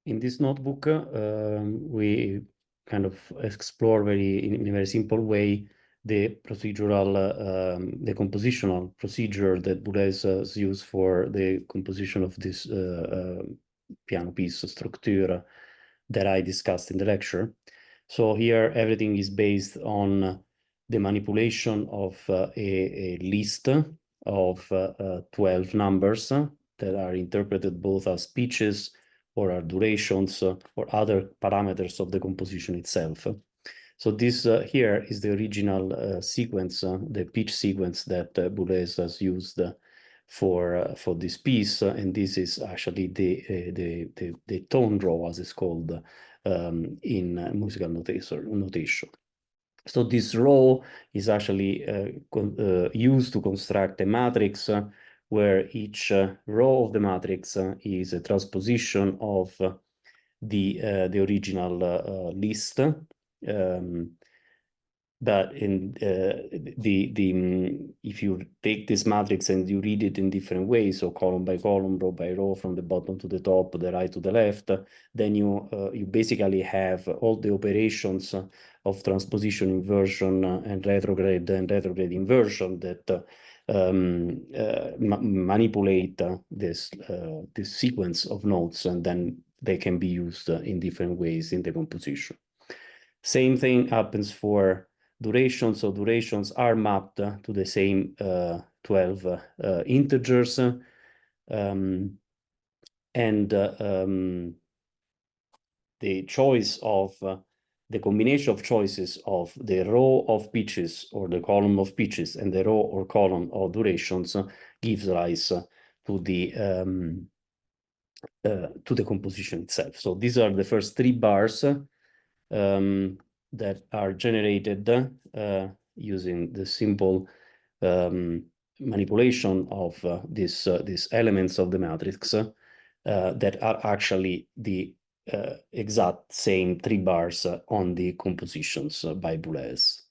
in this notebook, we kind of explore in a very simple way the procedural, the compositional procedure that Boulez has used for the composition of this piano piece structure that I discussed in the lecture. So here everything is based on the manipulation of a list of 12 numbers that are interpreted both as pitches or are durations or other parameters of the composition itself. So this here is the original sequence, the pitch sequence that Boulez has used for this piece, and this is actually the tone draw, as it's called in musical notation. So this row is actually used to construct a matrix where each row of the matrix is a transposition of the original list. But in if you take this matrix and you read it in different ways, so column by column, row by row, from the bottom to the top, the right to the left, then you basically have all the operations of transposition, inversion, and retrograde inversion that manipulate this sequence of notes, and then they can be used in different ways in the composition. Same thing happens for durations. So durations are mapped to the same 12 integers, and the choice of the combination of choices of the row of pitches or the column of pitches and the row or column of durations gives rise to the composition itself. So these are the first 3 bars that are generated using the simple manipulation of these elements of the matrix that are actually the exact same 3 bars on the compositions by Boulez.